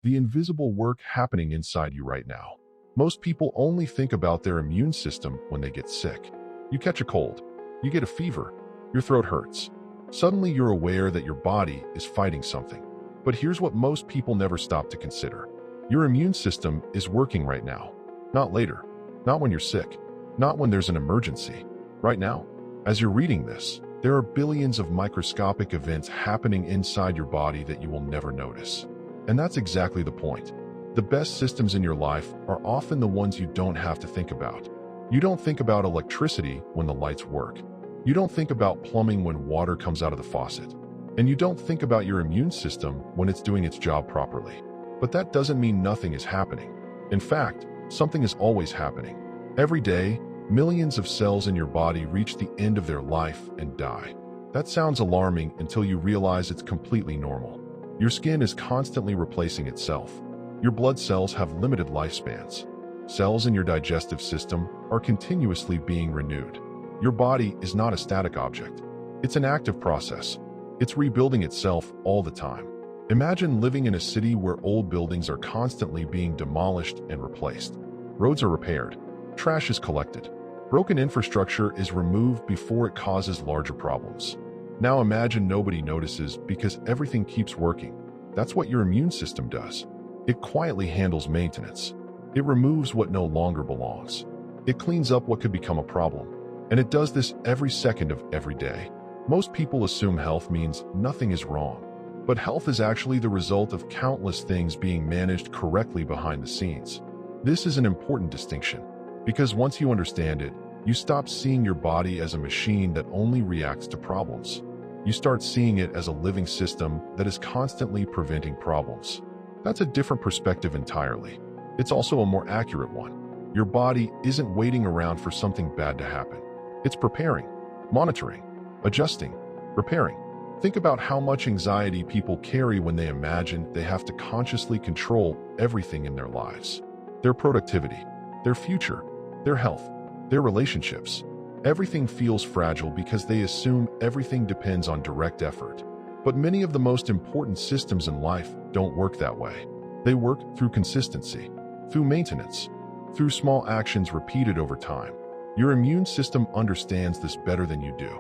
The invisible work happening inside you right now. Most people only think about their immune system when they get sick. You catch a cold, you get a fever, your throat hurts. Suddenly you're aware that your body is fighting something. But here's what most people never stop to consider. Your immune system is working right now. Not later. Not when you're sick. Not when there's an emergency. Right now. As you're reading this, there are billions of microscopic events happening inside your body that you will never notice. And that's exactly the point. The best systems in your life are often the ones you don't have to think about. You don't think about electricity when the lights work. You don't think about plumbing when water comes out of the faucet. And you don't think about your immune system when it's doing its job properly. But that doesn't mean nothing is happening. In fact, something is always happening. Every day, millions of cells in your body reach the end of their life and die. That sounds alarming until you realize it's completely normal. Your skin is constantly replacing itself. Your blood cells have limited lifespans. Cells in your digestive system are continuously being renewed. Your body is not a static object. It's an active process. It's rebuilding itself all the time. Imagine living in a city where old buildings are constantly being demolished and replaced. Roads are repaired. Trash is collected. Broken infrastructure is removed before it causes larger problems. Now imagine nobody notices because everything keeps working. That's what your immune system does. It quietly handles maintenance. It removes what no longer belongs. It cleans up what could become a problem. And it does this every second of every day. Most people assume health means nothing is wrong. But health is actually the result of countless things being managed correctly behind the scenes. This is an important distinction, because once you understand it, you stop seeing your body as a machine that only reacts to problems. You start seeing it as a living system that is constantly preventing problems. That's a different perspective entirely. It's also a more accurate one. Your body isn't waiting around for something bad to happen. It's preparing, monitoring, adjusting, repairing. Think about how much anxiety people carry when they imagine they have to consciously control everything in their lives. Their productivity, their future, their health, their relationships. Everything feels fragile because they assume everything depends on direct effort. But many of the most important systems in life don't work that way. They work through consistency, through maintenance, through small actions repeated over time. Your immune system understands this better than you do.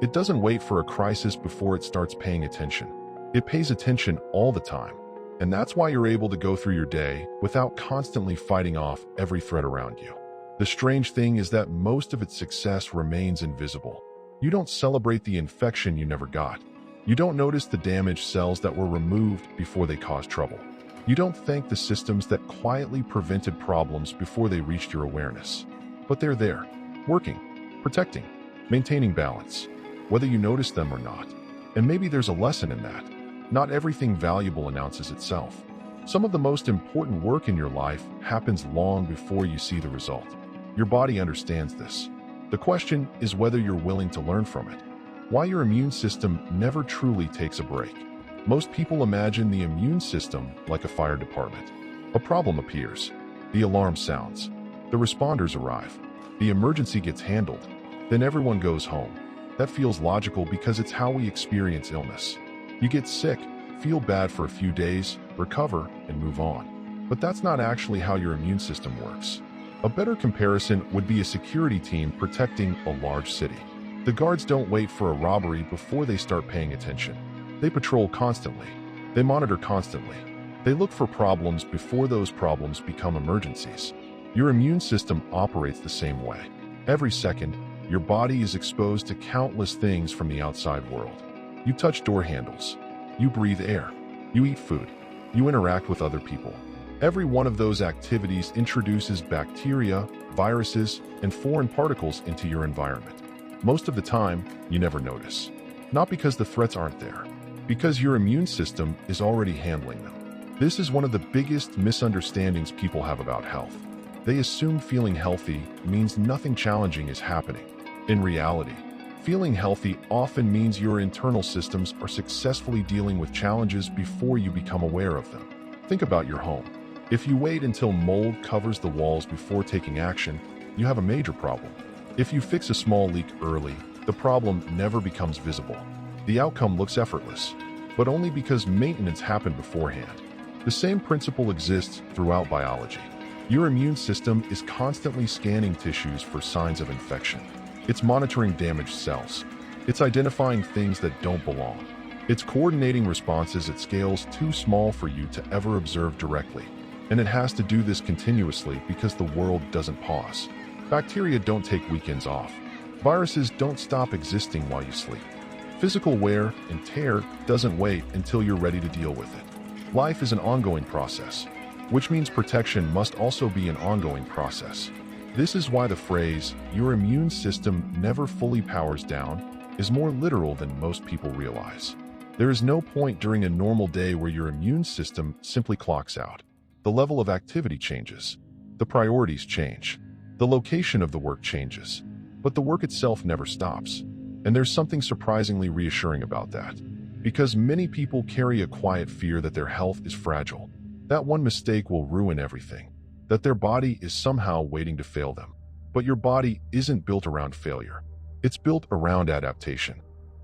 It doesn't wait for a crisis before it starts paying attention. It pays attention all the time. And that's why you're able to go through your day without constantly fighting off every threat around you. The strange thing is that most of its success remains invisible. You don't celebrate the infection you never got. You don't notice the damaged cells that were removed before they caused trouble. You don't thank the systems that quietly prevented problems before they reached your awareness. But they're there, working, protecting, maintaining balance, whether you notice them or not. And maybe there's a lesson in that. Not everything valuable announces itself. Some of the most important work in your life happens long before you see the result. Your body understands this. The question is whether you're willing to learn from it. Why your immune system never truly takes a break. Most people imagine the immune system like a fire department. A problem appears. The alarm sounds. The responders arrive. The emergency gets handled. Then everyone goes home. That feels logical because it's how we experience illness. You get sick, feel bad for a few days, recover, and move on. But that's not actually how your immune system works. A better comparison would be a security team protecting a large city. The guards don't wait for a robbery before they start paying attention. They patrol constantly. They monitor constantly. They look for problems before those problems become emergencies. Your immune system operates the same way. Every second, your body is exposed to countless things from the outside world. You touch door handles. You breathe air. You eat food. You interact with other people. Every one of those activities introduces bacteria, viruses, and foreign particles into your environment. Most of the time, you never notice. Not because the threats aren't there, because your immune system is already handling them. This is one of the biggest misunderstandings people have about health. They assume feeling healthy means nothing challenging is happening. In reality, feeling healthy often means your internal systems are successfully dealing with challenges before you become aware of them. Think about your home. If you wait until mold covers the walls before taking action, you have a major problem. If you fix a small leak early, the problem never becomes visible. The outcome looks effortless, but only because maintenance happened beforehand. The same principle exists throughout biology. Your immune system is constantly scanning tissues for signs of infection. It's monitoring damaged cells. It's identifying things that don't belong. It's coordinating responses at scales too small for you to ever observe directly. And it has to do this continuously because the world doesn't pause. Bacteria don't take weekends off. Viruses don't stop existing while you sleep. Physical wear and tear doesn't wait until you're ready to deal with it. Life is an ongoing process, which means protection must also be an ongoing process. This is why the phrase, "your immune system never fully powers down," is more literal than most people realize. There is no point during a normal day where your immune system simply clocks out. The level of activity changes. The priorities change. The location of the work changes. But the work itself never stops. And there's something surprisingly reassuring about that. Because many people carry a quiet fear that their health is fragile. That one mistake will ruin everything. That their body is somehow waiting to fail them. But your body isn't built around failure. It's built around adaptation.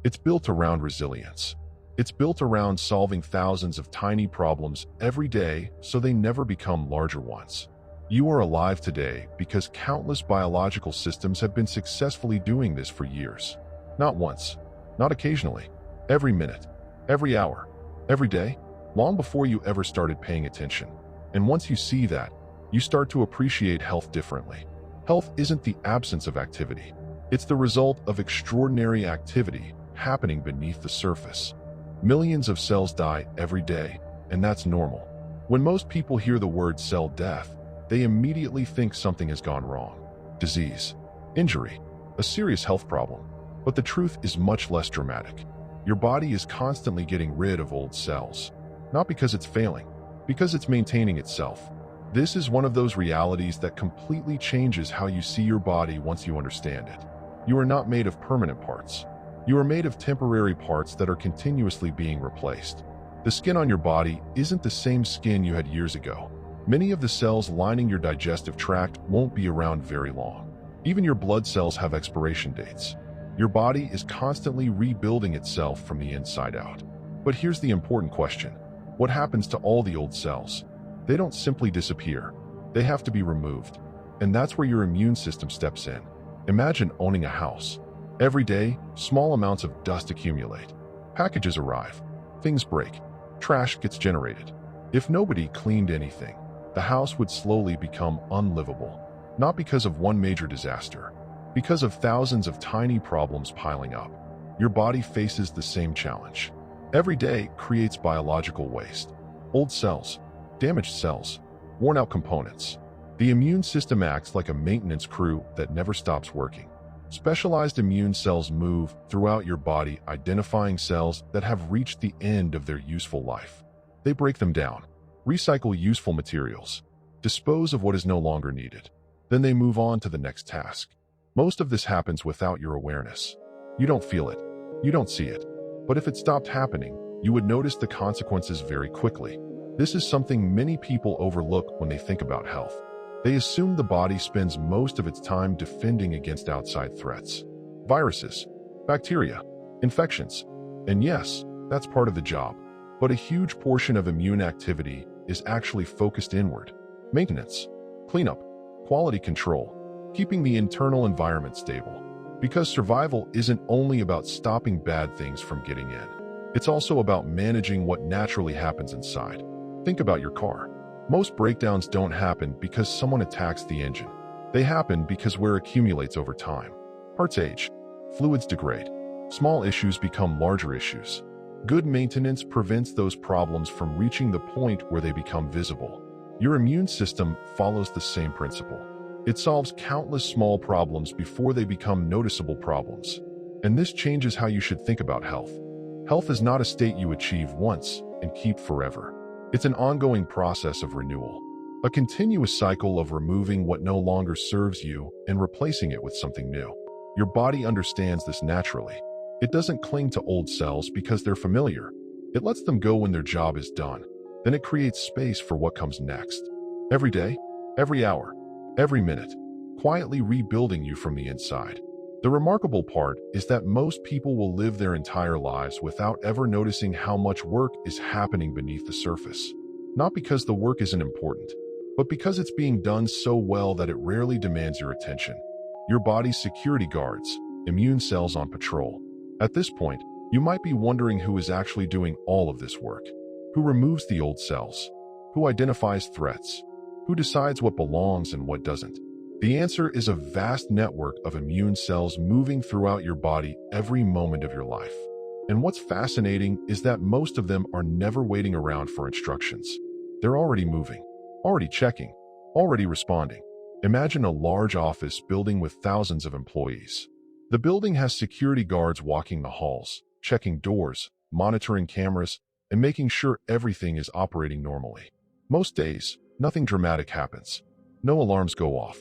It's built around resilience. It's built around solving thousands of tiny problems every day so they never become larger ones. You are alive today because countless biological systems have been successfully doing this for years. Not once, not occasionally, every minute, every hour, every day, long before you ever started paying attention. And once you see that, you start to appreciate health differently. Health isn't the absence of activity. It's the result of extraordinary activity happening beneath the surface. Millions of cells die every day, and that's normal. When most people hear the word cell death, they immediately think something has gone wrong. Disease, injury, a serious health problem. But the truth is much less dramatic. Your body is constantly getting rid of old cells. Not because it's failing, because it's maintaining itself. This is one of those realities that completely changes how you see your body once you understand it. You are not made of permanent parts. You are made of temporary parts that are continuously being replaced. The skin on your body isn't the same skin you had years ago. Many of the cells lining your digestive tract won't be around very long. Even your blood cells have expiration dates. Your body is constantly rebuilding itself from the inside out. But here's the important question. What happens to all the old cells? They don't simply disappear. They have to be removed. And that's where your immune system steps in. Imagine owning a house. Every day, small amounts of dust accumulate. Packages arrive. Things break. Trash gets generated. If nobody cleaned anything, the house would slowly become unlivable. Not because of one major disaster, because of thousands of tiny problems piling up. Your body faces the same challenge. Every day creates biological waste. Old cells, damaged cells, worn-out components. The immune system acts like a maintenance crew that never stops working. Specialized immune cells move throughout your body, identifying cells that have reached the end of their useful life. They break them down, recycle useful materials, dispose of what is no longer needed. Then they move on to the next task. Most of this happens without your awareness. You don't feel it. You don't see it. But if it stopped happening, you would notice the consequences very quickly. This is something many people overlook when they think about health. They assume the body spends most of its time defending against outside threats. Viruses, bacteria, infections. And yes, that's part of the job. But a huge portion of immune activity is actually focused inward. Maintenance, cleanup, quality control, keeping the internal environment stable. Because survival isn't only about stopping bad things from getting in. It's also about managing what naturally happens inside. Think about your car. Most breakdowns don't happen because someone attacks the engine. They happen because wear accumulates over time. Parts age, fluids degrade, small issues become larger issues. Good maintenance prevents those problems from reaching the point where they become visible. Your immune system follows the same principle. It solves countless small problems before they become noticeable problems. And this changes how you should think about health. Health is not a state you achieve once and keep forever. It's an ongoing process of renewal, a continuous cycle of removing what no longer serves you and replacing it with something new. Your body understands this naturally. It doesn't cling to old cells because they're familiar. It lets them go when their job is done. Then it creates space for what comes next. Every day, every hour, every minute, quietly rebuilding you from the inside. The remarkable part is that most people will live their entire lives without ever noticing how much work is happening beneath the surface. Not because the work isn't important, but because it's being done so well that it rarely demands your attention. Your body's security guards, immune cells on patrol. At this point, you might be wondering who is actually doing all of this work. Who removes the old cells? Who identifies threats? Who decides what belongs and what doesn't? The answer is a vast network of immune cells moving throughout your body every moment of your life. And what's fascinating is that most of them are never waiting around for instructions. They're already moving, already checking, already responding. Imagine a large office building with thousands of employees. The building has security guards walking the halls, checking doors, monitoring cameras, and making sure everything is operating normally. Most days, nothing dramatic happens. No alarms go off.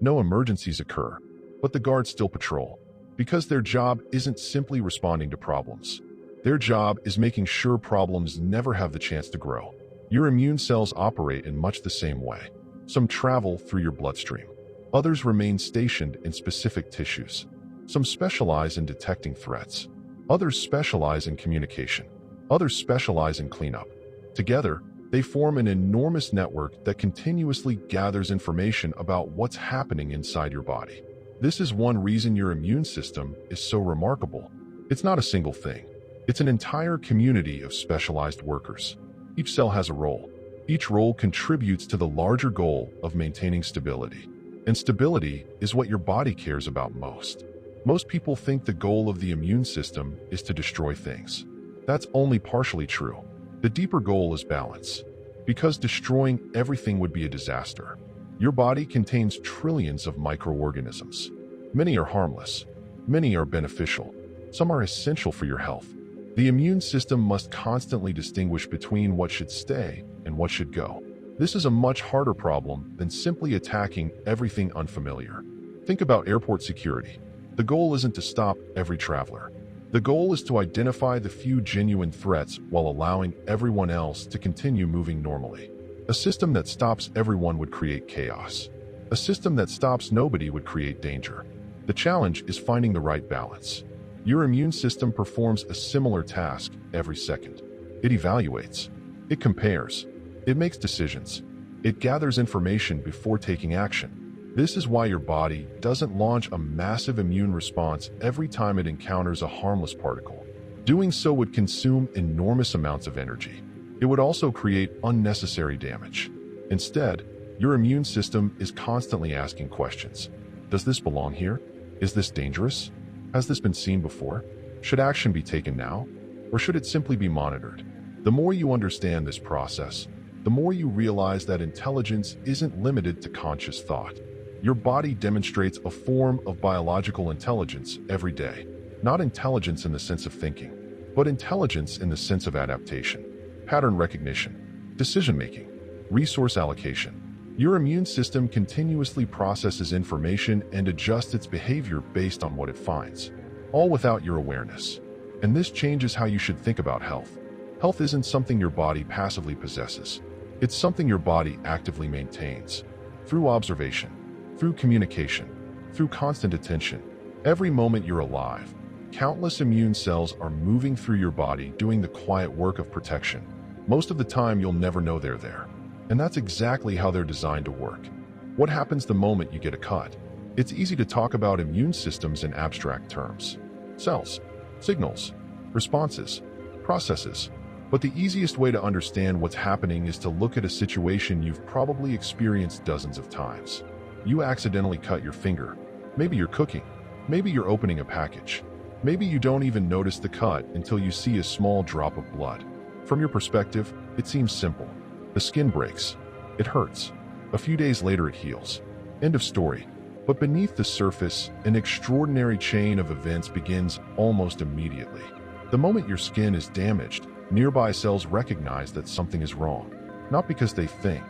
No emergencies occur, but the guards still patrol, because their job isn't simply responding to problems. Their job is making sure problems never have the chance to grow. Your immune cells operate in much the same way. Some travel through your bloodstream. Others remain stationed in specific tissues. Some specialize in detecting threats. Others specialize in communication. Others specialize in cleanup. Together, they form an enormous network that continuously gathers information about what's happening inside your body. This is one reason your immune system is so remarkable. It's not a single thing. It's an entire community of specialized workers. Each cell has a role. Each role contributes to the larger goal of maintaining stability. And stability is what your body cares about most. Most people think the goal of the immune system is to destroy things. That's only partially true. The deeper goal is balance, because destroying everything would be a disaster. Your body contains trillions of microorganisms. Many are harmless. Many are beneficial. Some are essential for your health. The immune system must constantly distinguish between what should stay and what should go. This is a much harder problem than simply attacking everything unfamiliar. Think about airport security. The goal isn't to stop every traveler. The goal is to identify the few genuine threats while allowing everyone else to continue moving normally. A system that stops everyone would create chaos. A system that stops nobody would create danger. The challenge is finding the right balance. Your immune system performs a similar task every second. It evaluates. It compares. It makes decisions. It gathers information before taking action. This is why your body doesn't launch a massive immune response every time it encounters a harmless particle. Doing so would consume enormous amounts of energy. It would also create unnecessary damage. Instead, your immune system is constantly asking questions. Does this belong here? Is this dangerous? Has this been seen before? Should action be taken now? Or should it simply be monitored? The more you understand this process, the more you realize that intelligence isn't limited to conscious thought. Your body demonstrates a form of biological intelligence every day. Not intelligence in the sense of thinking, but intelligence in the sense of adaptation, pattern recognition, decision-making, resource allocation. Your immune system continuously processes information and adjusts its behavior based on what it finds, all without your awareness. And this changes how you should think about health. Health isn't something your body passively possesses. It's something your body actively maintains. Through observation, through communication, through constant attention. Every moment you're alive, countless immune cells are moving through your body doing the quiet work of protection. Most of the time, you'll never know they're there. And that's exactly how they're designed to work. What happens the moment you get a cut? It's easy to talk about immune systems in abstract terms. Cells, signals, responses, processes. But the easiest way to understand what's happening is to look at a situation you've probably experienced dozens of times. You accidentally cut your finger. Maybe you're cooking. Maybe you're opening a package. Maybe you don't even notice the cut until you see a small drop of blood. From your perspective, it seems simple. The skin breaks. It hurts. A few days later, it heals. End of story. But beneath the surface, an extraordinary chain of events begins almost immediately. The moment your skin is damaged, nearby cells recognize that something is wrong. Not because they think,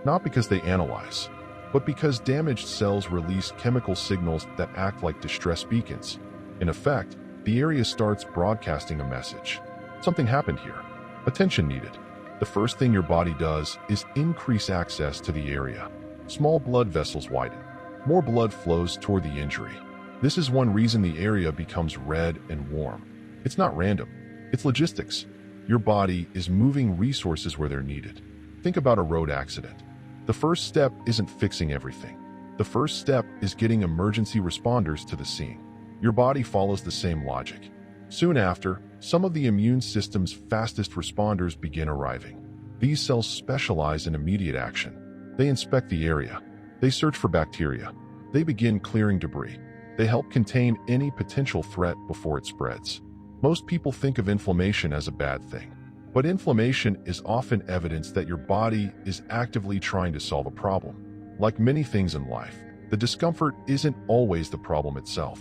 not because they analyze, but because damaged cells release chemical signals that act like distress beacons. In effect, the area starts broadcasting a message. Something happened here. Attention needed. The first thing your body does is increase access to the area. Small blood vessels widen. More blood flows toward the injury. This is one reason the area becomes red and warm. It's not random. It's logistics. Your body is moving resources where they're needed. Think about a road accident. The first step isn't fixing everything. The first step is getting emergency responders to the scene. Your body follows the same logic. Soon after, some of the immune system's fastest responders begin arriving. These cells specialize in immediate action. They inspect the area. They search for bacteria. They begin clearing debris. They help contain any potential threat before it spreads. Most people think of inflammation as a bad thing, but inflammation is often evidence that your body is actively trying to solve a problem. Like many things in life, the discomfort isn't always the problem itself.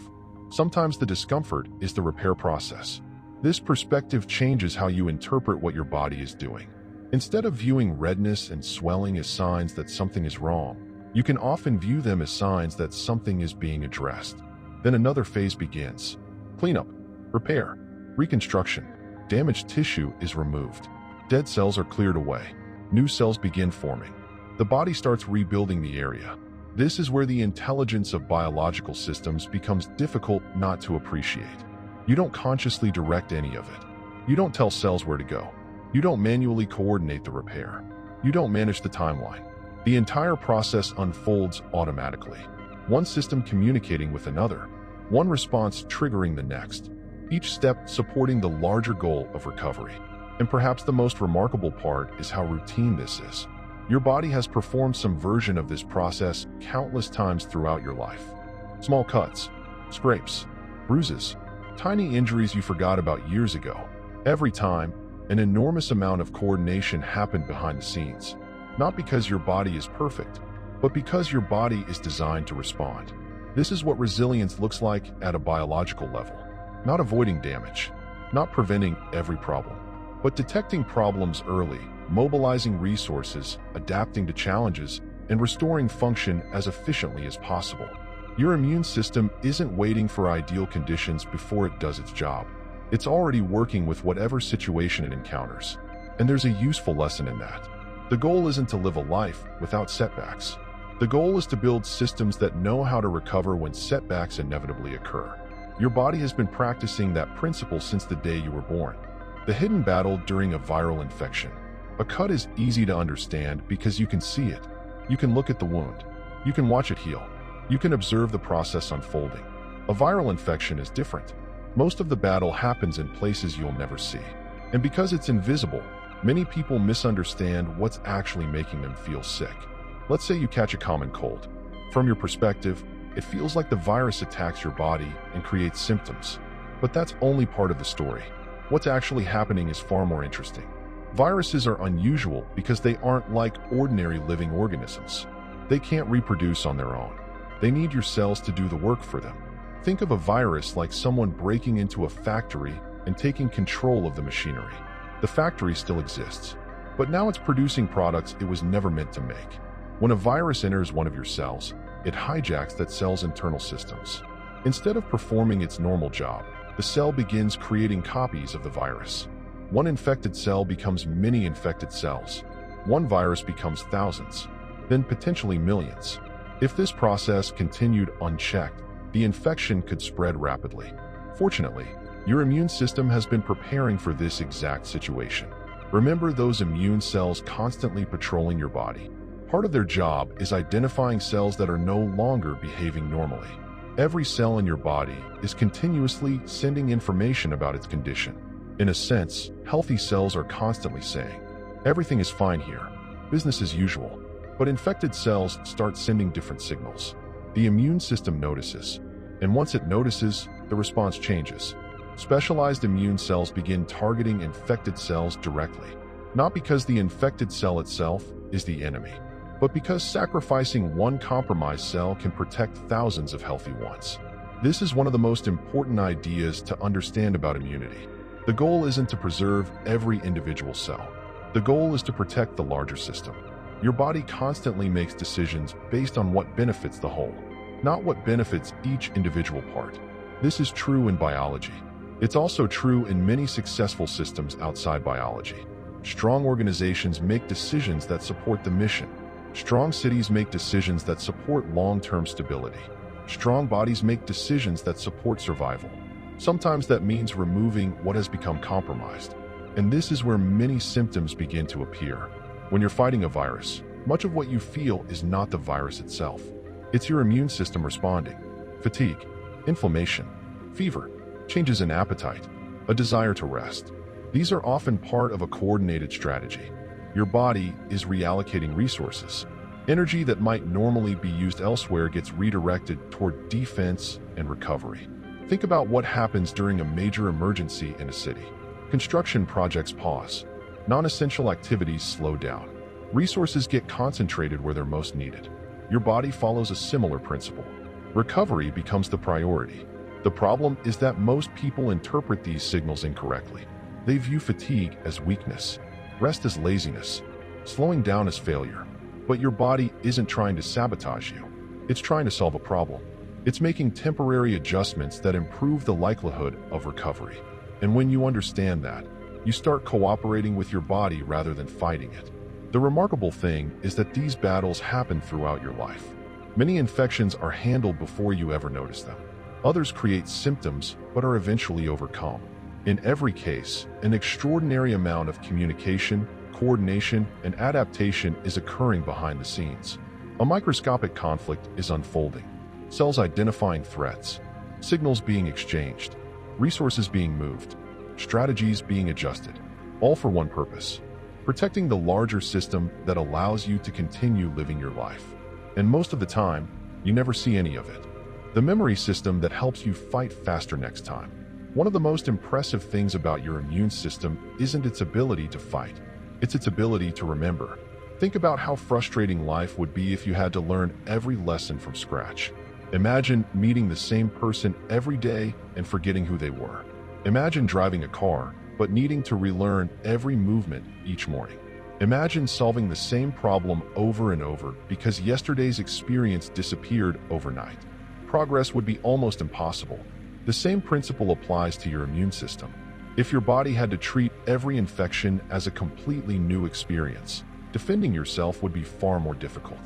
Sometimes the discomfort is the repair process. This perspective changes how you interpret what your body is doing. Instead of viewing redness and swelling as signs that something is wrong, you can often view them as signs that something is being addressed. Then another phase begins. Cleanup, repair, reconstruction. Damaged tissue is removed. Dead cells are cleared away. New cells begin forming. The body starts rebuilding the area. This is where the intelligence of biological systems becomes difficult not to appreciate. You don't consciously direct any of it. You don't tell cells where to go. You don't manually coordinate the repair. You don't manage the timeline. The entire process unfolds automatically. One system communicating with another, one response triggering the next, each step supporting the larger goal of recovery. And perhaps the most remarkable part is how routine this is. Your body has performed some version of this process countless times throughout your life. Small cuts, scrapes, bruises, tiny injuries you forgot about years ago. Every time, an enormous amount of coordination happened behind the scenes. Not because your body is perfect, but because your body is designed to respond. This is what resilience looks like at a biological level. Not avoiding damage, not preventing every problem, but detecting problems early, mobilizing resources, adapting to challenges, and restoring function as efficiently as possible. Your immune system isn't waiting for ideal conditions before it does its job. It's already working with whatever situation it encounters. And there's a useful lesson in that. The goal isn't to live a life without setbacks. The goal is to build systems that know how to recover when setbacks inevitably occur. Your body has been practicing that principle since the day you were born. The hidden battle during a viral infection. A cut is easy to understand because you can see it. You can look at the wound. You can watch it heal. You can observe the process unfolding. A viral infection is different. Most of the battle happens in places you'll never see. And because it's invisible, many people misunderstand what's actually making them feel sick. Let's say you catch a common cold. From your perspective, it feels like the virus attacks your body and creates symptoms. But that's only part of the story. What's actually happening is far more interesting. Viruses are unusual because they aren't like ordinary living organisms. They can't reproduce on their own. They need your cells to do the work for them. Think of a virus like someone breaking into a factory and taking control of the machinery. The factory still exists, but now it's producing products it was never meant to make. When a virus enters one of your cells, it hijacks that cell's internal systems. Instead of performing its normal job, the cell begins creating copies of the virus. One infected cell becomes many infected cells. One virus becomes thousands, then potentially millions. If this process continued unchecked, the infection could spread rapidly. Fortunately, your immune system has been preparing for this exact situation. Remember those immune cells constantly patrolling your body. Part of their job is identifying cells that are no longer behaving normally. Every cell in your body is continuously sending information about its condition. In a sense, healthy cells are constantly saying, "Everything is fine here, business as usual." But infected cells start sending different signals. The immune system notices, and once it notices, the response changes. Specialized immune cells begin targeting infected cells directly, not because the infected cell itself is the enemy, but because sacrificing one compromised cell can protect thousands of healthy ones. This is one of the most important ideas to understand about immunity. The goal isn't to preserve every individual cell. The goal is to protect the larger system. Your body constantly makes decisions based on what benefits the whole, not what benefits each individual part. This is true in biology. It's also true in many successful systems outside biology. Strong organizations make decisions that support the mission. Strong cities make decisions that support long-term stability. Strong bodies make decisions that support survival. Sometimes that means removing what has become compromised. And this is where many symptoms begin to appear. When you're fighting a virus, much of what you feel is not the virus itself. It's your immune system responding. Fatigue, inflammation, fever, changes in appetite, a desire to rest. These are often part of a coordinated strategy. Your body is reallocating resources. Energy that might normally be used elsewhere gets redirected toward defense and recovery. Think about what happens during a major emergency in a city. Construction projects pause. Non-essential activities slow down. Resources get concentrated where they're most needed. Your body follows a similar principle. Recovery becomes the priority. The problem is that most people interpret these signals incorrectly. They view fatigue as weakness, rest as laziness, slowing down as failure. But your body isn't trying to sabotage you. It's trying to solve a problem. It's making temporary adjustments that improve the likelihood of recovery. And when you understand that, you start cooperating with your body rather than fighting it. The remarkable thing is that these battles happen throughout your life. Many infections are handled before you ever notice them. Others create symptoms but are eventually overcome. In every case, an extraordinary amount of communication, coordination, and adaptation is occurring behind the scenes. A microscopic conflict is unfolding. Cells identifying threats, signals being exchanged, resources being moved, strategies being adjusted, all for one purpose: protecting the larger system that allows you to continue living your life. And most of the time, you never see any of it. The memory system that helps you fight faster next time. One of the most impressive things about your immune system isn't its ability to fight, it's its ability to remember. Think about how frustrating life would be if you had to learn every lesson from scratch. Imagine meeting the same person every day and forgetting who they were. Imagine driving a car, but needing to relearn every movement each morning. Imagine solving the same problem over and over because yesterday's experience disappeared overnight. Progress would be almost impossible. The same principle applies to your immune system. If your body had to treat every infection as a completely new experience, defending yourself would be far more difficult.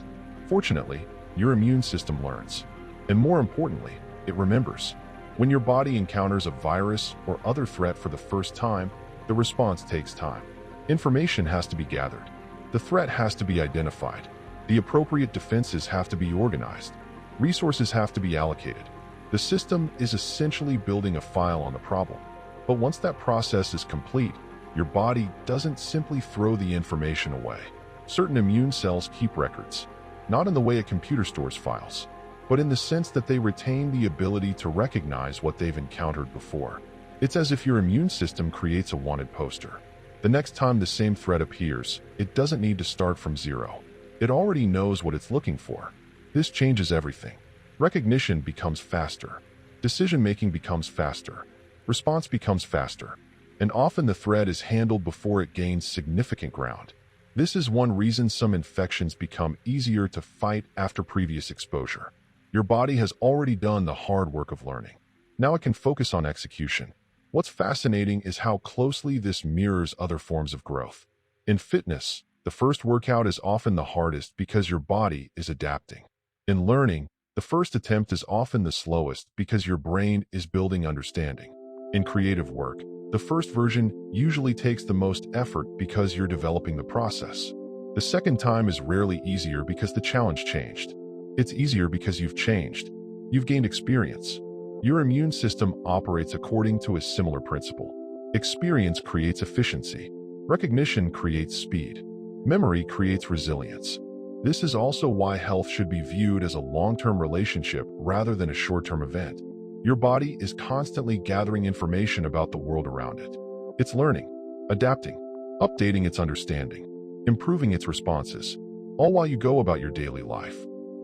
Fortunately, your immune system learns. And more importantly, it remembers. When your body encounters a virus or other threat for the first time, the response takes time. Information has to be gathered. The threat has to be identified. The appropriate defenses have to be organized. Resources have to be allocated. The system is essentially building a file on the problem. But once that process is complete, your body doesn't simply throw the information away. Certain immune cells keep records, not in the way a computer stores files, but in the sense that they retain the ability to recognize what they've encountered before. It's as if your immune system creates a wanted poster. The next time the same threat appears, it doesn't need to start from zero. It already knows what it's looking for. This changes everything. Recognition becomes faster. Decision-making becomes faster. Response becomes faster. And often the threat is handled before it gains significant ground. This is one reason some infections become easier to fight after previous exposure. Your body has already done the hard work of learning. Now it can focus on execution. What's fascinating is how closely this mirrors other forms of growth. In fitness, the first workout is often the hardest because your body is adapting. In learning, the first attempt is often the slowest because your brain is building understanding. In creative work, the first version usually takes the most effort because you're developing the process. The second time is rarely easier because the challenge changed. It's easier because you've changed. You've gained experience. Your immune system operates according to a similar principle. Experience creates efficiency. Recognition creates speed. Memory creates resilience. This is also why health should be viewed as a long-term relationship rather than a short-term event. Your body is constantly gathering information about the world around it. It's learning, adapting, updating its understanding, improving its responses, all while you go about your daily life.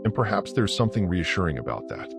And perhaps there's something reassuring about that.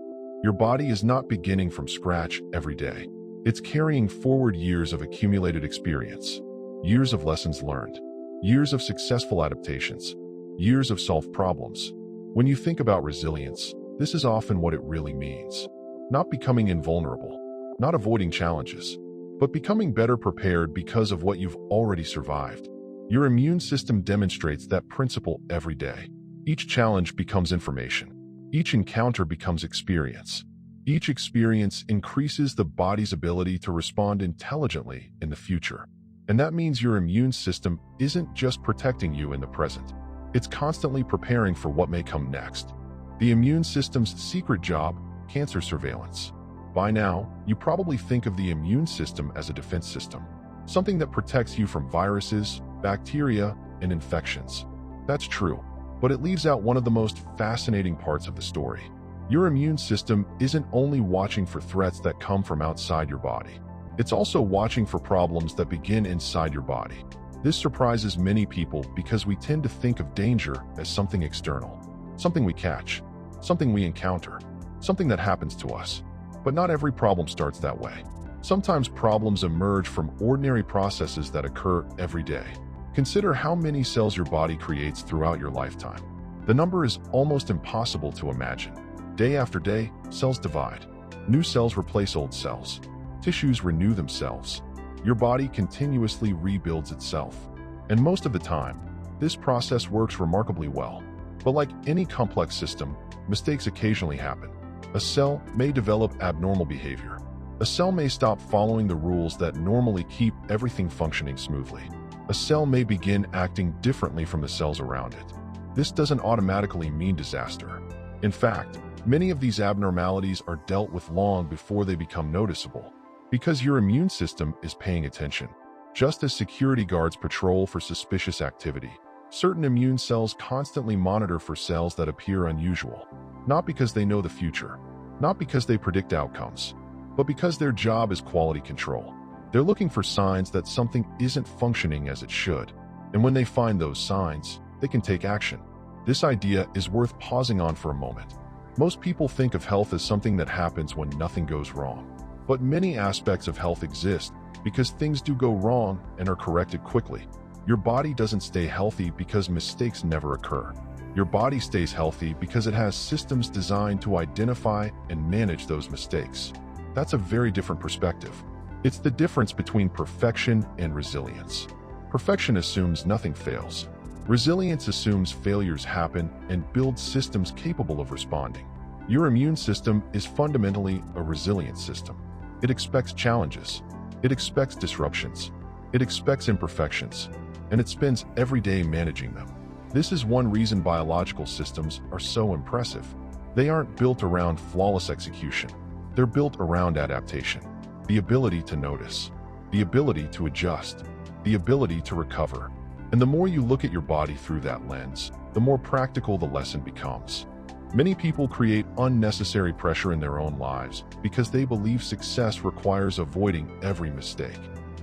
Your body is not beginning from scratch every day. It's carrying forward years of accumulated experience, years of lessons learned, years of successful adaptations, years of solved problems. When you think about resilience, this is often what it really means. Not becoming invulnerable, not avoiding challenges, but becoming better prepared because of what you've already survived. Your immune system demonstrates that principle every day. Each challenge becomes information. Each encounter becomes experience. Each experience increases the body's ability to respond intelligently in the future. And that means your immune system isn't just protecting you in the present. It's constantly preparing for what may come next. The immune system's secret job, cancer surveillance. By now, you probably think of the immune system as a defense system, something that protects you from viruses, bacteria, and infections. That's true, but it leaves out one of the most fascinating parts of the story. Your immune system isn't only watching for threats that come from outside your body. It's also watching for problems that begin inside your body. This surprises many people because we tend to think of danger as something external, something we catch, something we encounter, something that happens to us. But not every problem starts that way. Sometimes problems emerge from ordinary processes that occur every day. Consider how many cells your body creates throughout your lifetime. The number is almost impossible to imagine. Day after day, cells divide. New cells replace old cells. Tissues renew themselves. Your body continuously rebuilds itself. And most of the time, this process works remarkably well. But like any complex system, mistakes occasionally happen. A cell may develop abnormal behavior. A cell may stop following the rules that normally keep everything functioning smoothly. A cell may begin acting differently from the cells around it. This doesn't automatically mean disaster. In fact, many of these abnormalities are dealt with long before they become noticeable, because your immune system is paying attention. Just as security guards patrol for suspicious activity, certain immune cells constantly monitor for cells that appear unusual, not because they know the future, not because they predict outcomes, but because their job is quality control. They're looking for signs that something isn't functioning as it should, and when they find those signs, they can take action. This idea is worth pausing on for a moment. Most people think of health as something that happens when nothing goes wrong. But many aspects of health exist because things do go wrong and are corrected quickly. Your body doesn't stay healthy because mistakes never occur. Your body stays healthy because it has systems designed to identify and manage those mistakes. That's a very different perspective. It's the difference between perfection and resilience. Perfection assumes nothing fails. Resilience assumes failures happen and builds systems capable of responding. Your immune system is fundamentally a resilient system. It expects challenges. It expects disruptions. It expects imperfections. And it spends every day managing them. This is one reason biological systems are so impressive. They aren't built around flawless execution. They're built around adaptation. The ability to notice. The ability to adjust. The ability to recover. And the more you look at your body through that lens, the more practical the lesson becomes. Many people create unnecessary pressure in their own lives because they believe success requires avoiding every mistake.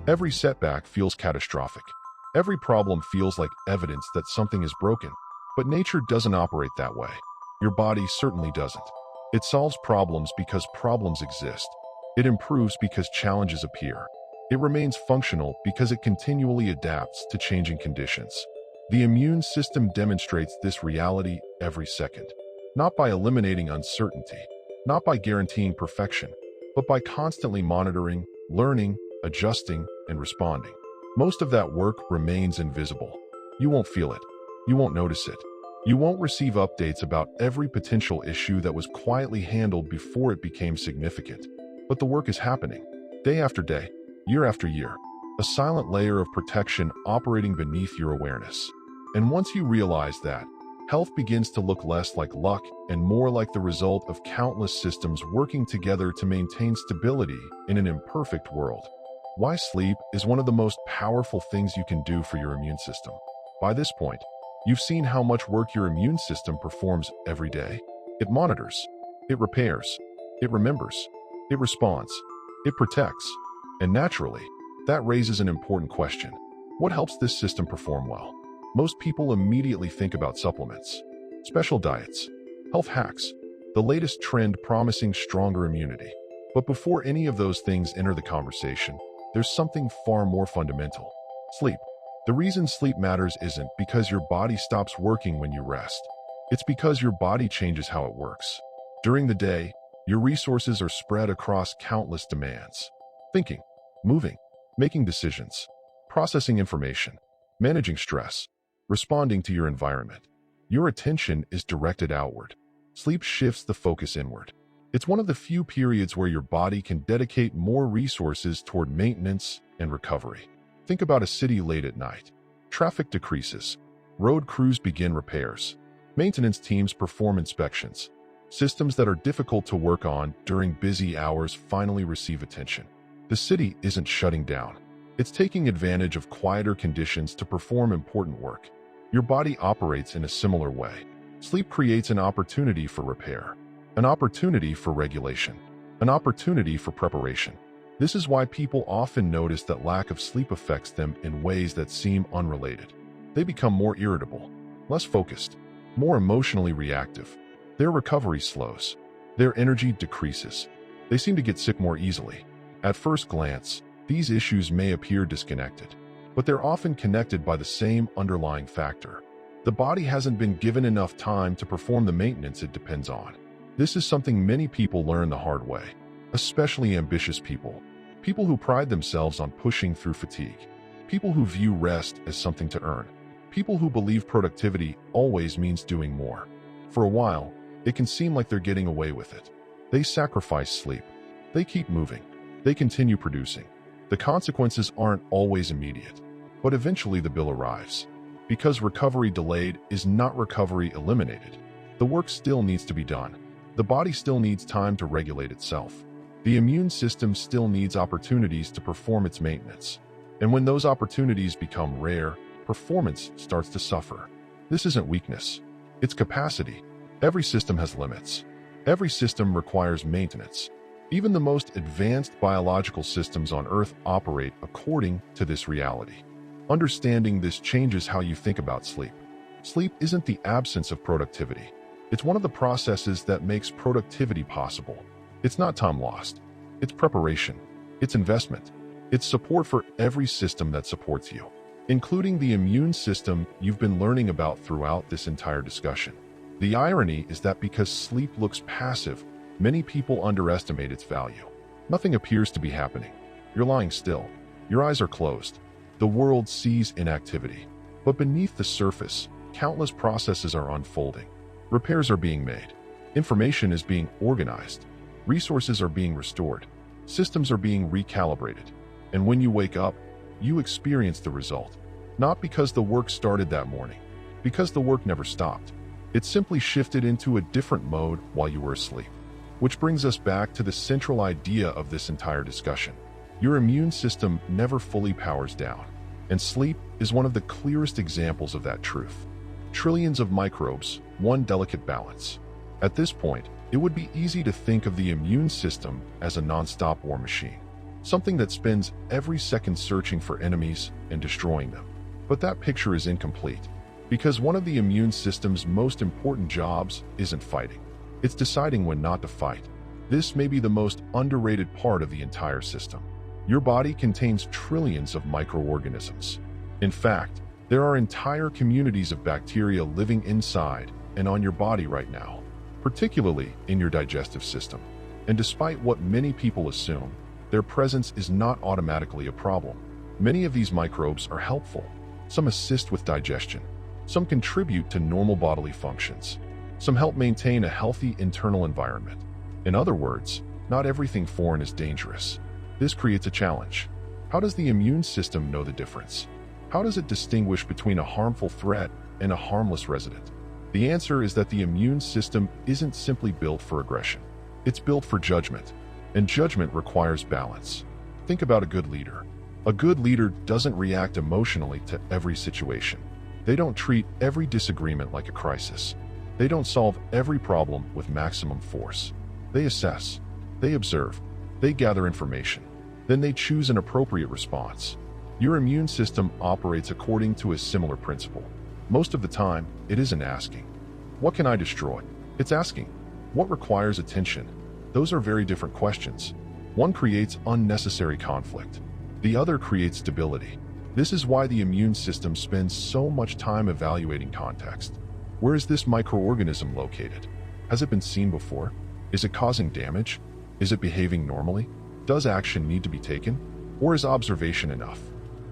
Every setback feels catastrophic. Every problem feels like evidence that something is broken. But nature doesn't operate that way. Your body certainly doesn't. It solves problems because problems exist. It improves because challenges appear. It remains functional because it continually adapts to changing conditions. The immune system demonstrates this reality every second. Not by eliminating uncertainty, not by guaranteeing perfection, but by constantly monitoring, learning, adjusting, and responding. Most of that work remains invisible. You won't feel it. You won't notice it. You won't receive updates about every potential issue that was quietly handled before it became significant. But the work is happening, day after day, year after year, a silent layer of protection operating beneath your awareness. And once you realize that, health begins to look less like luck and more like the result of countless systems working together to maintain stability in an imperfect world. Why sleep is one of the most powerful things you can do for your immune system. By this point, you've seen how much work your immune system performs every day. It monitors, it repairs, it remembers, it responds, it protects. And naturally, that raises an important question. What helps this system perform well? Most people immediately think about supplements, special diets, health hacks, the latest trend promising stronger immunity. But before any of those things enter the conversation, there's something far more fundamental: sleep. The reason sleep matters isn't because your body stops working when you rest. It's because your body changes how it works. During the day, your resources are spread across countless demands: thinking, moving, making decisions, processing information, managing stress, responding to your environment. Your attention is directed outward. Sleep shifts the focus inward. It's one of the few periods where your body can dedicate more resources toward maintenance and recovery. Think about a city late at night. Traffic decreases. Road crews begin repairs. Maintenance teams perform inspections. Systems that are difficult to work on during busy hours finally receive attention. The city isn't shutting down. It's taking advantage of quieter conditions to perform important work. Your body operates in a similar way. Sleep creates an opportunity for repair, an opportunity for regulation, an opportunity for preparation. This is why people often notice that lack of sleep affects them in ways that seem unrelated. They become more irritable, less focused, more emotionally reactive. Their recovery slows. Their energy decreases. They seem to get sick more easily. At first glance, these issues may appear disconnected, but they're often connected by the same underlying factor. The body hasn't been given enough time to perform the maintenance it depends on. This is something many people learn the hard way, especially ambitious people, people who pride themselves on pushing through fatigue, people who view rest as something to earn, people who believe productivity always means doing more. For a while, it can seem like they're getting away with it. They sacrifice sleep. They keep moving. They continue producing. The consequences aren't always immediate, but eventually the bill arrives. Because recovery delayed is not recovery eliminated. The work still needs to be done. The body still needs time to regulate itself. The immune system still needs opportunities to perform its maintenance. And when those opportunities become rare, performance starts to suffer. This isn't weakness. It's capacity. Every system has limits. Every system requires maintenance. Even the most advanced biological systems on Earth operate according to this reality. Understanding this changes how you think about sleep. Sleep isn't the absence of productivity. It's one of the processes that makes productivity possible. It's not time lost. It's preparation. It's investment. It's support for every system that supports you, including the immune system you've been learning about throughout this entire discussion. The irony is that because sleep looks passive, many people underestimate its value. Nothing appears to be happening. You're lying still. Your eyes are closed. The world sees inactivity. But beneath the surface, countless processes are unfolding. Repairs are being made. Information is being organized. Resources are being restored. Systems are being recalibrated. And when you wake up, you experience the result. Not because the work started that morning, because the work never stopped. It simply shifted into a different mode while you were asleep. Which brings us back to the central idea of this entire discussion. Your immune system never fully powers down, and sleep is one of the clearest examples of that truth. Trillions of microbes, one delicate balance. At this point, it would be easy to think of the immune system as a nonstop war machine, something that spends every second searching for enemies and destroying them. But that picture is incomplete, because one of the immune system's most important jobs isn't fighting. It's deciding when not to fight. This may be the most underrated part of the entire system. Your body contains trillions of microorganisms. In fact, there are entire communities of bacteria living inside and on your body right now, particularly in your digestive system. And despite what many people assume, their presence is not automatically a problem. Many of these microbes are helpful. Some assist with digestion. Some contribute to normal bodily functions. Some help maintain a healthy internal environment. In other words, not everything foreign is dangerous. This creates a challenge. How does the immune system know the difference? How does it distinguish between a harmful threat and a harmless resident? The answer is that the immune system isn't simply built for aggression. It's built for judgment, and judgment requires balance. Think about a good leader. A good leader doesn't react emotionally to every situation. They don't treat every disagreement like a crisis. They don't solve every problem with maximum force. They assess, they observe, they gather information. Then they choose an appropriate response. Your immune system operates according to a similar principle. Most of the time, it isn't asking, "What can I destroy?" It's asking, "What requires attention?" Those are very different questions. One creates unnecessary conflict. The other creates stability. This is why the immune system spends so much time evaluating context. Where is this microorganism located? Has it been seen before? Is it causing damage? Is it behaving normally? Does action need to be taken? Or is observation enough?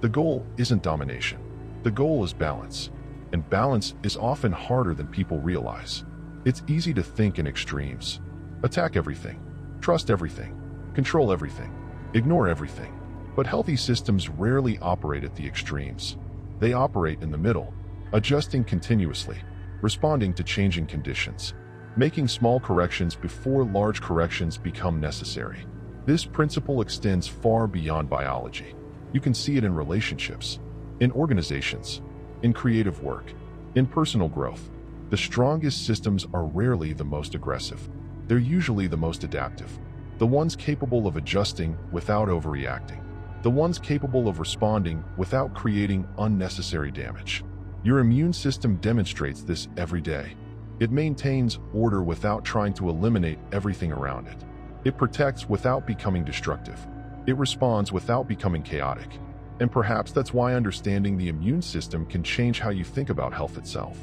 The goal isn't domination. The goal is balance. And balance is often harder than people realize. It's easy to think in extremes. Attack everything, trust everything, control everything, ignore everything. But healthy systems rarely operate at the extremes. They operate in the middle, adjusting continuously, responding to changing conditions, making small corrections before large corrections become necessary. This principle extends far beyond biology. You can see it in relationships, in organizations, in creative work, in personal growth. The strongest systems are rarely the most aggressive. They're usually the most adaptive, the ones capable of adjusting without overreacting, the ones capable of responding without creating unnecessary damage. Your immune system demonstrates this every day. It maintains order without trying to eliminate everything around it. It protects without becoming destructive. It responds without becoming chaotic. And perhaps that's why understanding the immune system can change how you think about health itself.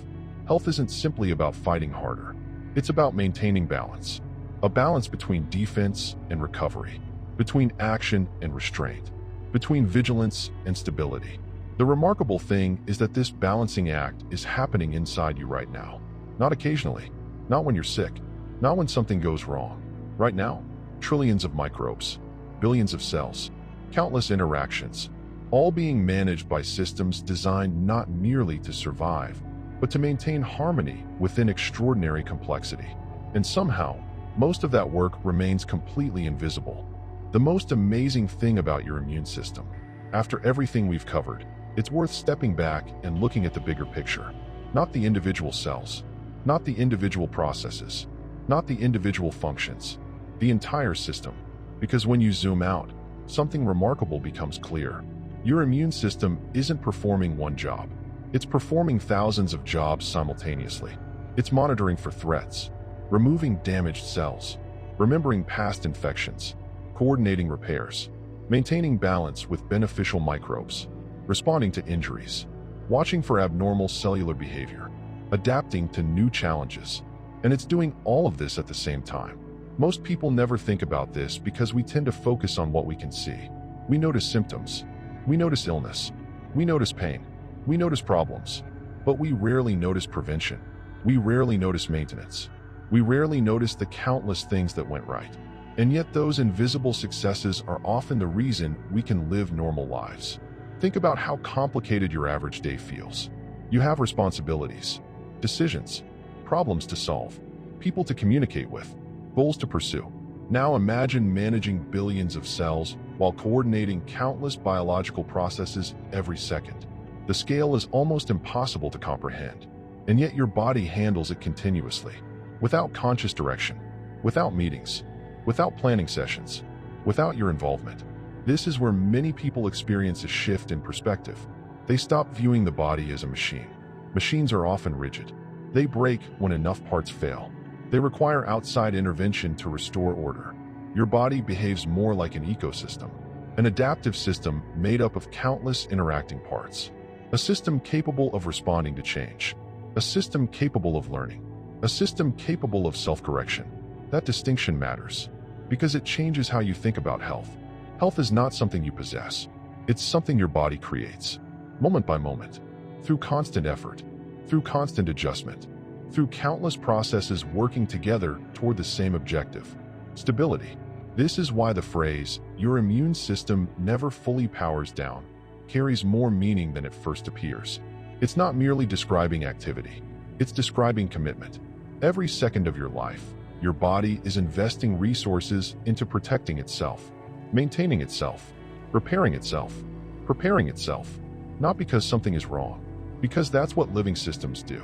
Health isn't simply about fighting harder. It's about maintaining balance. A balance between defense and recovery, between action and restraint, between vigilance and stability. The remarkable thing is that this balancing act is happening inside you right now. Not occasionally, not when you're sick, not when something goes wrong. Right now, trillions of microbes, billions of cells, countless interactions, all being managed by systems designed not merely to survive, but to maintain harmony within extraordinary complexity. And somehow, most of that work remains completely invisible. The most amazing thing about your immune system, after everything we've covered, it's worth stepping back and looking at the bigger picture. Not the individual cells, not the individual processes, not the individual functions, the entire system. Because when you zoom out, something remarkable becomes clear. Your immune system isn't performing one job. It's performing thousands of jobs simultaneously. It's monitoring for threats, removing damaged cells, remembering past infections, coordinating repairs, maintaining balance with beneficial microbes, responding to injuries, watching for abnormal cellular behavior, adapting to new challenges. And it's doing all of this at the same time. Most people never think about this because we tend to focus on what we can see. We notice symptoms. We notice illness. We notice pain. We notice problems. But we rarely notice prevention. We rarely notice maintenance. We rarely notice the countless things that went right. And yet those invisible successes are often the reason we can live normal lives. Think about how complicated your average day feels. You have responsibilities, decisions, problems to solve, people to communicate with, goals to pursue. Now imagine managing billions of cells while coordinating countless biological processes every second. The scale is almost impossible to comprehend, and yet your body handles it continuously, without conscious direction, without meetings, without planning sessions, without your involvement. This is where many people experience a shift in perspective. They stop viewing the body as a machine. Machines are often rigid. They break when enough parts fail. They require outside intervention to restore order. Your body behaves more like an ecosystem, an adaptive system made up of countless interacting parts. A system capable of responding to change. A system capable of learning. A system capable of self-correction. That distinction matters, because it changes how you think about health. Health is not something you possess. It's something your body creates, moment by moment, through constant effort, through constant adjustment, through countless processes working together toward the same objective: stability. This is why the phrase, "your immune system never fully powers down," carries more meaning than it first appears. It's not merely describing activity. It's describing commitment. Every second of your life, your body is investing resources into protecting itself, maintaining itself, repairing itself, preparing itself. Not because something is wrong, because that's what living systems do.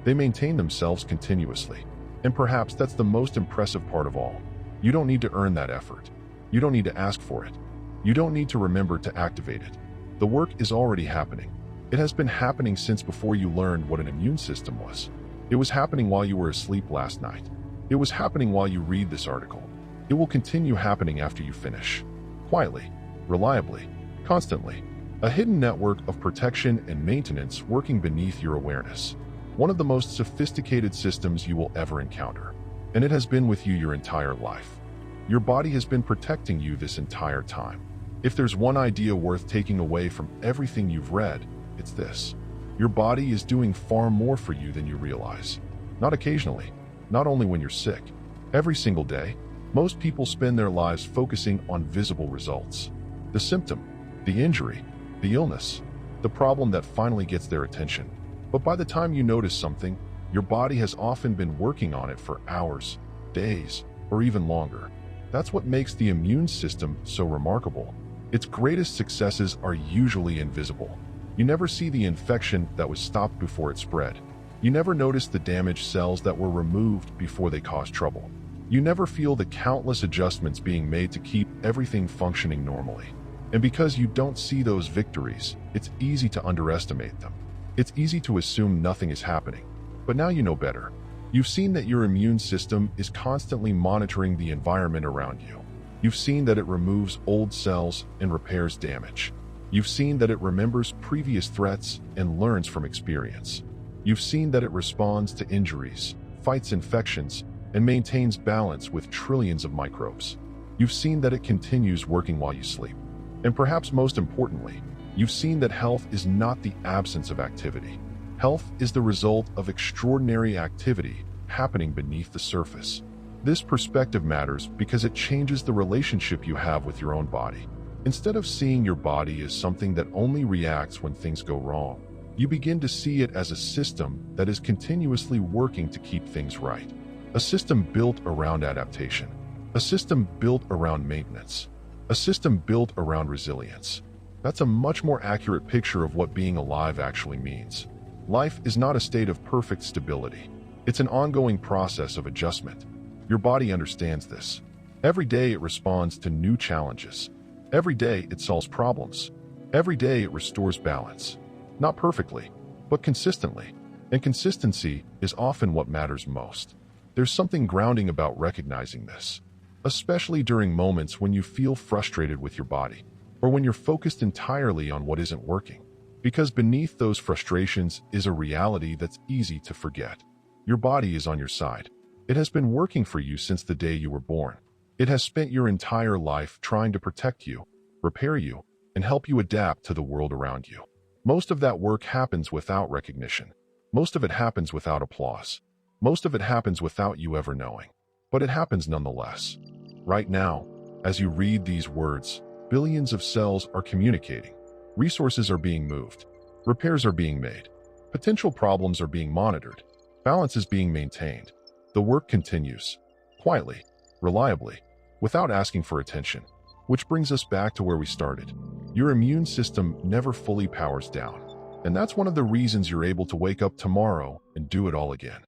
They maintain themselves continuously. And perhaps that's the most impressive part of all. You don't need to earn that effort. You don't need to ask for it. You don't need to remember to activate it. The work is already happening. It has been happening since before you learned what an immune system was. It was happening while you were asleep last night. It was happening while you read this article. It will continue happening after you finish. Quietly, reliably, constantly. A hidden network of protection and maintenance working beneath your awareness. One of the most sophisticated systems you will ever encounter. And it has been with you your entire life. Your body has been protecting you this entire time. If there's one idea worth taking away from everything you've read, it's this. Your body is doing far more for you than you realize. Not occasionally, not only when you're sick. Every single day, most people spend their lives focusing on visible results. The symptom, the injury, the illness, the problem that finally gets their attention. But by the time you notice something, your body has often been working on it for hours, days, or even longer. That's what makes the immune system so remarkable. Its greatest successes are usually invisible. You never see the infection that was stopped before it spread. You never notice the damaged cells that were removed before they caused trouble. You never feel the countless adjustments being made to keep everything functioning normally. And because you don't see those victories, it's easy to underestimate them. It's easy to assume nothing is happening. But now you know better. You've seen that your immune system is constantly monitoring the environment around you. You've seen that it removes old cells and repairs damage. You've seen that it remembers previous threats and learns from experience. You've seen that it responds to injuries, fights infections, and maintains balance with trillions of microbes. You've seen that it continues working while you sleep. And perhaps most importantly, you've seen that health is not the absence of activity. Health is the result of extraordinary activity happening beneath the surface. This perspective matters because it changes the relationship you have with your own body. Instead of seeing your body as something that only reacts when things go wrong, you begin to see it as a system that is continuously working to keep things right. A system built around adaptation. A system built around maintenance. A system built around resilience. That's a much more accurate picture of what being alive actually means. Life is not a state of perfect stability. It's an ongoing process of adjustment. Your body understands this. Every day it responds to new challenges. Every day it solves problems. Every day it restores balance. Not perfectly, but consistently. And consistency is often what matters most. There's something grounding about recognizing this, especially during moments when you feel frustrated with your body, or when you're focused entirely on what isn't working. Because beneath those frustrations is a reality that's easy to forget. Your body is on your side. It has been working for you since the day you were born. It has spent your entire life trying to protect you, repair you, and help you adapt to the world around you. Most of that work happens without recognition. Most of it happens without applause. Most of it happens without you ever knowing. But it happens nonetheless. Right now, as you read these words, billions of cells are communicating. Resources are being moved. Repairs are being made. Potential problems are being monitored. Balance is being maintained. The work continues, quietly, reliably, without asking for attention. Which brings us back to where we started. Your immune system never fully powers down. And that's one of the reasons you're able to wake up tomorrow and do it all again.